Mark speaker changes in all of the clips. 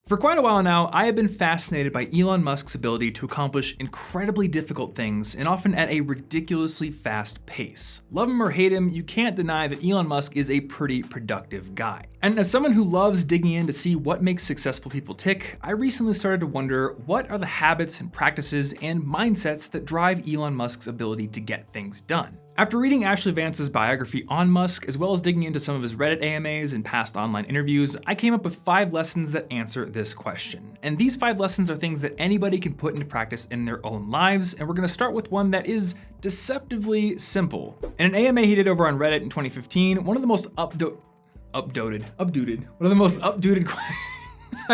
Speaker 1: For quite a while now, I have been fascinated by Elon Musk's ability to accomplish incredibly difficult things and often at a ridiculously fast pace. Love him or hate him, you can't deny that Elon Musk is a pretty productive guy. And as someone who loves digging in to see what makes successful people tick, I recently started to wonder what are the habits and practices and mindsets that drive Elon Musk's ability to get things done. After reading Ashley Vance's biography on Musk, as well as digging into some of his Reddit AMAs and past online interviews, I came up with 5 lessons that answer this question. And these 5 lessons are things that anybody can put into practice in their own lives, and we're gonna start with one that is deceptively simple. In an AMA he did over on Reddit in 2015, one of the most I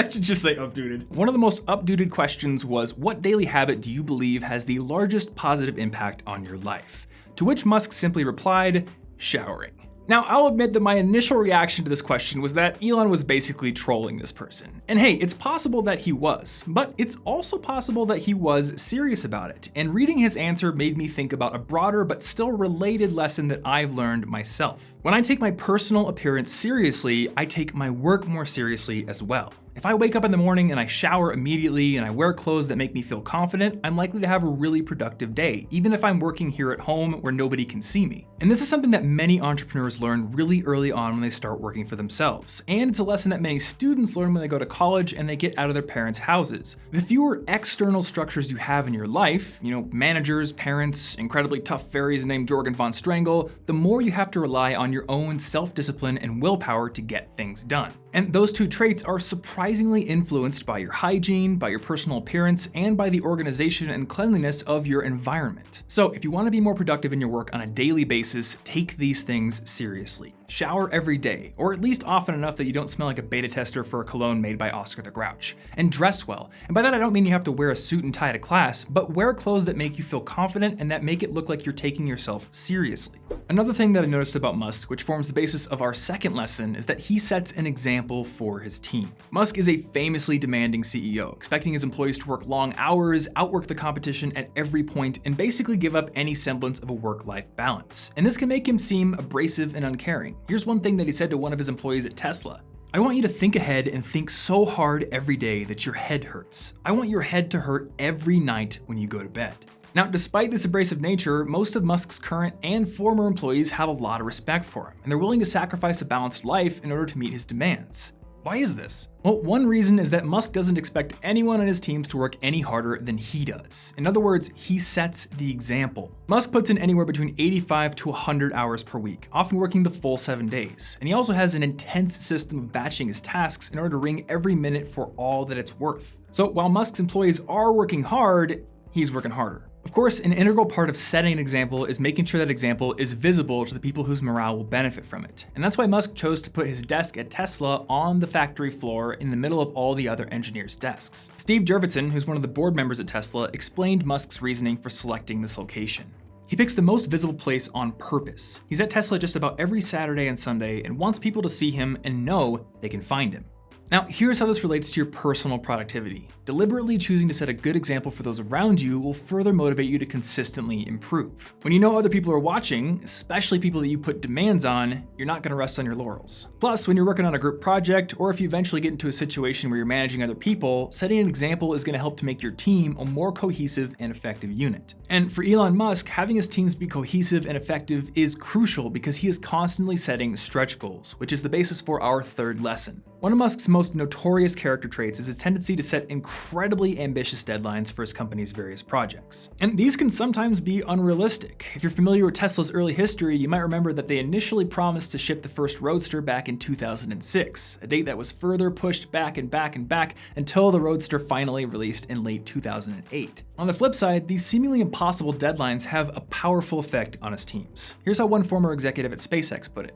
Speaker 1: should just say updated. One of the most updated questions was, what daily habit do you believe has the largest positive impact on your life? To which Musk simply replied, showering. Now, I'll admit that my initial reaction to this question was that Elon was basically trolling this person. And hey, it's possible that he was, but it's also possible that he was serious about it. And reading his answer made me think about a broader but still related lesson that I've learned myself. When I take my personal appearance seriously, I take my work more seriously as well. If I wake up in the morning and I shower immediately and I wear clothes that make me feel confident, I'm likely to have a really productive day, even if I'm working here at home where nobody can see me. And this is something that many entrepreneurs learn really early on when they start working for themselves. And it's a lesson that many students learn when they go to college and they get out of their parents' houses. The fewer external structures you have in your life, managers, parents, incredibly tough fairies named Jorgen von Strangle, the more you have to rely on your own self-discipline and willpower to get things done. And those 2 traits are surprisingly influenced by your hygiene, by your personal appearance, and by the organization and cleanliness of your environment. So if you want to be more productive in your work on a daily basis, take these things seriously. Shower every day, or at least often enough that you don't smell like a beta tester for a cologne made by Oscar the Grouch. And dress well. And by that I don't mean you have to wear a suit and tie to class, but wear clothes that make you feel confident and that make it look like you're taking yourself seriously. Another thing that I noticed about Musk, which forms the basis of our second lesson, is that he sets an example for his team. Musk is a famously demanding CEO, expecting his employees to work long hours, outwork the competition at every point, and basically give up any semblance of a work-life balance. And this can make him seem abrasive and uncaring. Here's one thing that he said to one of his employees at Tesla. I want you to think ahead and think so hard every day that your head hurts. I want your head to hurt every night when you go to bed. Now, despite this abrasive nature, most of Musk's current and former employees have a lot of respect for him, and they're willing to sacrifice a balanced life in order to meet his demands. Why is this? Well, one reason is that Musk doesn't expect anyone on his teams to work any harder than he does. In other words, he sets the example. Musk puts in anywhere between 85 to 100 hours per week, often working the full 7 days. And he also has an intense system of batching his tasks in order to wring every minute for all that it's worth. So while Musk's employees are working hard, he's working harder. Of course, an integral part of setting an example is making sure that example is visible to the people whose morale will benefit from it. And that's why Musk chose to put his desk at Tesla on the factory floor in the middle of all the other engineers' desks. Steve Jurvetson, who's one of the board members at Tesla, explained Musk's reasoning for selecting this location. He picks the most visible place on purpose. He's at Tesla just about every Saturday and Sunday and wants people to see him and know they can find him. Now, here's how this relates to your personal productivity. Deliberately choosing to set a good example for those around you will further motivate you to consistently improve. When you know other people are watching, especially people that you put demands on, you're not gonna rest on your laurels. Plus, when you're working on a group project, or if you eventually get into a situation where you're managing other people, setting an example is gonna help to make your team a more cohesive and effective unit. And for Elon Musk, having his teams be cohesive and effective is crucial because he is constantly setting stretch goals, which is the basis for our third lesson. One of Musk's most notorious character traits is his tendency to set incredibly ambitious deadlines for his company's various projects. And these can sometimes be unrealistic. If you're familiar with Tesla's early history, you might remember that they initially promised to ship the first Roadster back in 2006, a date that was further pushed back and back and back until the Roadster finally released in late 2008. On the flip side, these seemingly impossible deadlines have a powerful effect on his teams. Here's how one former executive at SpaceX put it.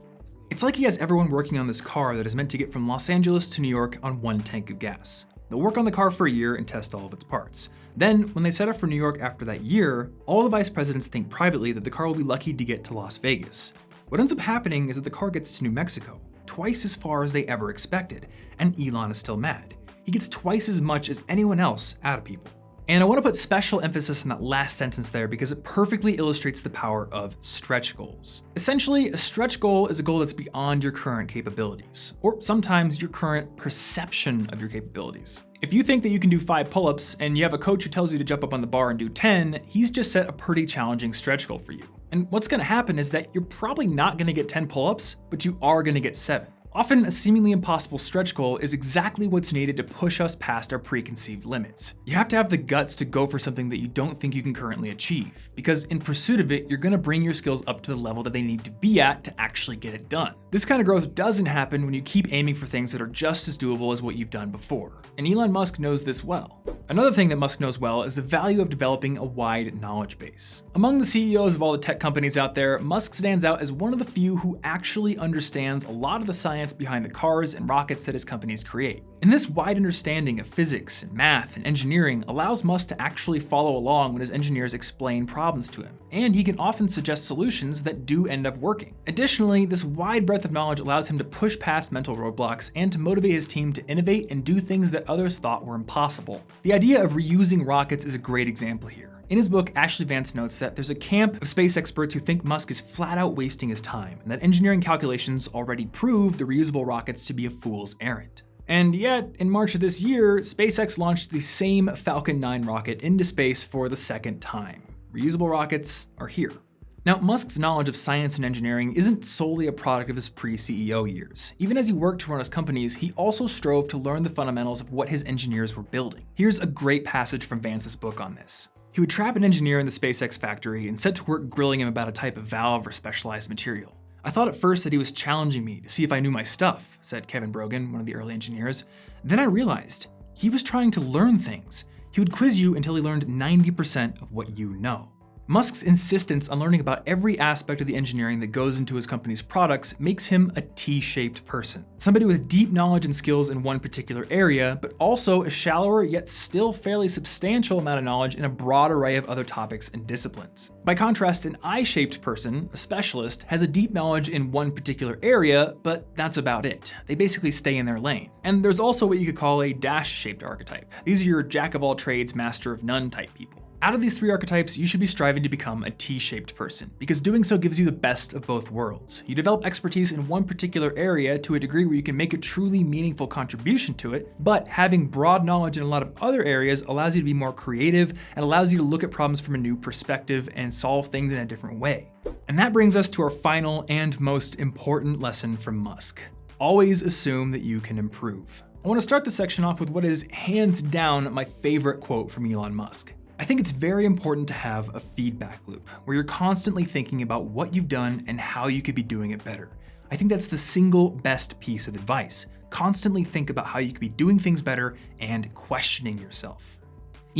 Speaker 1: It's like he has everyone working on this car that is meant to get from Los Angeles to New York on 1 tank of gas. They'll work on the car for a year and test all of its parts. Then, when they set up for New York after that year, all the vice presidents think privately that the car will be lucky to get to Las Vegas. What ends up happening is that the car gets to New Mexico, twice as far as they ever expected, and Elon is still mad. He gets twice as much as anyone else out of people. And I want to put special emphasis on that last sentence there because it perfectly illustrates the power of stretch goals. Essentially, a stretch goal is a goal that's beyond your current capabilities, or sometimes your current perception of your capabilities. If you think that you can do 5 pull-ups and you have a coach who tells you to jump up on the bar and do 10, he's just set a pretty challenging stretch goal for you. And what's going to happen is that you're probably not going to get 10 pull-ups, but you are going to get 7. Often, a seemingly impossible stretch goal is exactly what's needed to push us past our preconceived limits. You have to have the guts to go for something that you don't think you can currently achieve, because in pursuit of it, you're going to bring your skills up to the level that they need to be at to actually get it done. This kind of growth doesn't happen when you keep aiming for things that are just as doable as what you've done before, and Elon Musk knows this well. Another thing that Musk knows well is the value of developing a wide knowledge base. Among the CEOs of all the tech companies out there, Musk stands out as one of the few who actually understands a lot of the science behind the cars and rockets that his companies create. And this wide understanding of physics and math and engineering allows Musk to actually follow along when his engineers explain problems to him, and he can often suggest solutions that do end up working. Additionally, this wide breadth of knowledge allows him to push past mental roadblocks and to motivate his team to innovate and do things that others thought were impossible. The idea of reusing rockets is a great example here. In his book, Ashley Vance notes that there's a camp of space experts who think Musk is flat out wasting his time, and that engineering calculations already prove the reusable rockets to be a fool's errand. And yet, in March of this year, SpaceX launched the same Falcon 9 rocket into space for the second time. Reusable rockets are here. Now, Musk's knowledge of science and engineering isn't solely a product of his pre-CEO years. Even as he worked to run his companies, he also strove to learn the fundamentals of what his engineers were building. Here's a great passage from Vance's book on this. He would trap an engineer in the SpaceX factory and set to work grilling him about a type of valve or specialized material. I thought at first that he was challenging me to see if I knew my stuff, said Kevin Brogan, one of the early engineers. Then I realized he was trying to learn things. He would quiz you until he learned 90% of what you know. Musk's insistence on learning about every aspect of the engineering that goes into his company's products makes him a T-shaped person. Somebody with deep knowledge and skills in one particular area, but also a shallower yet still fairly substantial amount of knowledge in a broad array of other topics and disciplines. By contrast, an I-shaped person, a specialist, has a deep knowledge in one particular area, but that's about it. They basically stay in their lane. And there's also what you could call a dash-shaped archetype. These are your jack-of-all-trades, master-of-none type people. Out of these 3 archetypes, you should be striving to become a T-shaped person, because doing so gives you the best of both worlds. You develop expertise in one particular area to a degree where you can make a truly meaningful contribution to it, but having broad knowledge in a lot of other areas allows you to be more creative and allows you to look at problems from a new perspective and solve things in a different way. And that brings us to our final and most important lesson from Musk. Always assume that you can improve. I want to start this section off with what is hands down my favorite quote from Elon Musk. I think it's very important to have a feedback loop where you're constantly thinking about what you've done and how you could be doing it better. I think that's the single best piece of advice. Constantly think about how you could be doing things better and questioning yourself.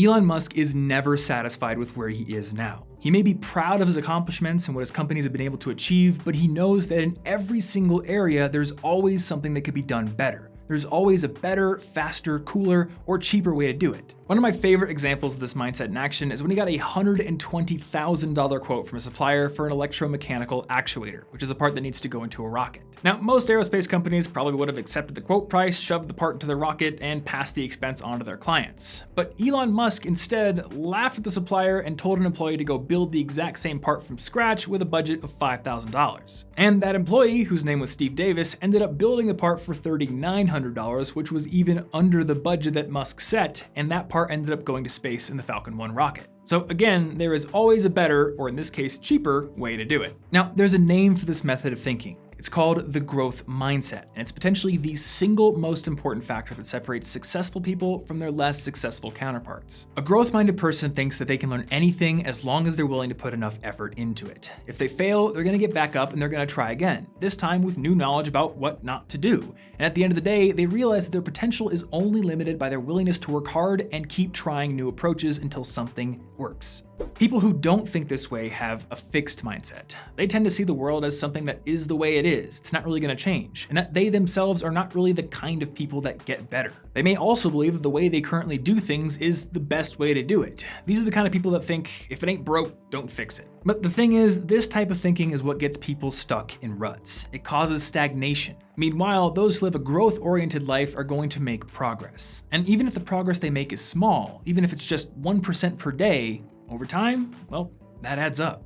Speaker 1: Elon Musk is never satisfied with where he is now. He may be proud of his accomplishments and what his companies have been able to achieve, but he knows that in every single area, there's always something that could be done better. There's always a better, faster, cooler, or cheaper way to do it. One of my favorite examples of this mindset in action is when he got a $120,000 quote from a supplier for an electromechanical actuator, which is a part that needs to go into a rocket. Now, most aerospace companies probably would have accepted the quote price, shoved the part into their rocket, and passed the expense on to their clients. But Elon Musk instead laughed at the supplier and told an employee to go build the exact same part from scratch with a budget of $5,000. And that employee, whose name was Steve Davis, ended up building the part for $3,900, which was even under the budget that Musk set, and that part ended up going to space in the Falcon 1 rocket. So again, there is always a better, or in this case, cheaper, way to do it. Now, there's a name for this method of thinking. It's called the growth mindset, and it's potentially the single most important factor that separates successful people from their less successful counterparts. A growth-minded person thinks that they can learn anything as long as they're willing to put enough effort into it. If they fail, they're gonna get back up and they're gonna try again, this time with new knowledge about what not to do. And at the end of the day, they realize that their potential is only limited by their willingness to work hard and keep trying new approaches until something works. People who don't think this way have a fixed mindset. They tend to see the world as something that is the way it is. It's not really going to change, and that they themselves are not really the kind of people that get better. They may also believe that the way they currently do things is the best way to do it. These are the kind of people that think, if it ain't broke, don't fix it. But the thing is, this type of thinking is what gets people stuck in ruts. It causes stagnation. Meanwhile, those who live a growth-oriented life are going to make progress. And even if the progress they make is small, even if it's just 1% per day, over time, well, that adds up.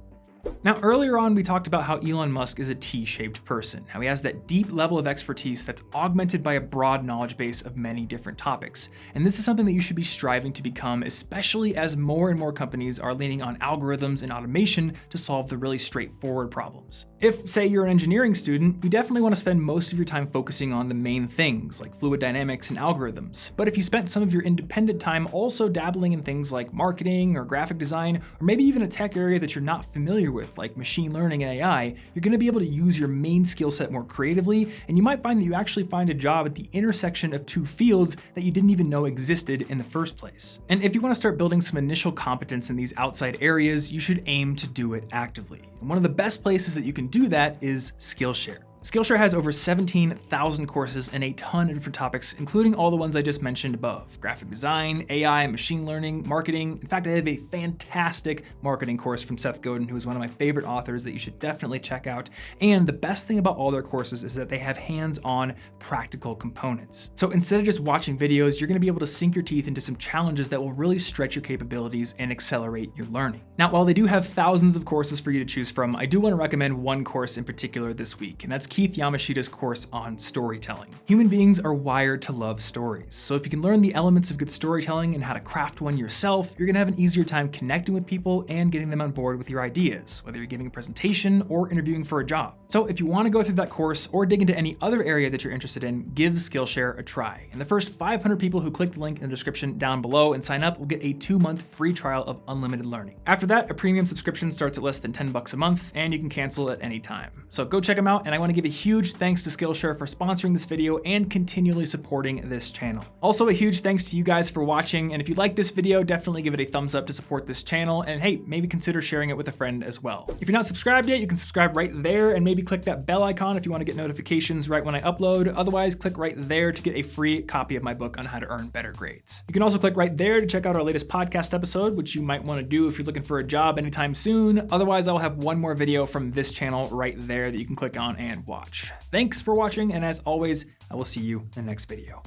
Speaker 1: Now, earlier on, we talked about how Elon Musk is a T-shaped person, how he has that deep level of expertise that's augmented by a broad knowledge base of many different topics. And this is something that you should be striving to become, especially as more and more companies are leaning on algorithms and automation to solve the really straightforward problems. If, say, you're an engineering student, you definitely want to spend most of your time focusing on the main things, like fluid dynamics and algorithms. But if you spent some of your independent time also dabbling in things like marketing or graphic design, or maybe even a tech area that you're not familiar with, like machine learning and AI, you're going to be able to use your main skill set more creatively, and you might find that you actually find a job at the intersection of two fields that you didn't even know existed in the first place. And if you want to start building some initial competence in these outside areas, you should aim to do it actively. And one of the best places that you can do that is Skillshare. Skillshare has over 17,000 courses and a ton of different topics, including all the ones I just mentioned above: graphic design, AI, machine learning, marketing. In fact, I have a fantastic marketing course from Seth Godin, who is one of my favorite authors that you should definitely check out. And the best thing about all their courses is that they have hands-on practical components. So instead of just watching videos, you're gonna be able to sink your teeth into some challenges that will really stretch your capabilities and accelerate your learning. Now, while they do have thousands of courses for you to choose from, I do wanna recommend one course in particular this week, and that's Keith Yamashita's course on storytelling. Human beings are wired to love stories. So if you can learn the elements of good storytelling and how to craft one yourself, you're gonna have an easier time connecting with people and getting them on board with your ideas, whether you're giving a presentation or interviewing for a job. So if you wanna go through that course or dig into any other area that you're interested in, give Skillshare a try. And the first 500 people who click the link in the description down below and sign up will get a 2-month free trial of unlimited learning. After that, a premium subscription starts at less than $10 a month, and you can cancel at any time. So go check them out, and I wanna give a huge thanks to Skillshare for sponsoring this video and continually supporting this channel. Also, a huge thanks to you guys for watching, and if you like this video, definitely give it a thumbs up to support this channel, and hey, maybe consider sharing it with a friend as well. If you're not subscribed yet, you can subscribe right there, and maybe click that bell icon if you want to get notifications right when I upload. Otherwise, click right there to get a free copy of my book on how to earn better grades. You can also click right there to check out our latest podcast episode, which you might want to do if you're looking for a job anytime soon. Otherwise, I'll have one more video from this channel right there that you can click on and watch. Thanks for watching, and as always, I will see you in the next video.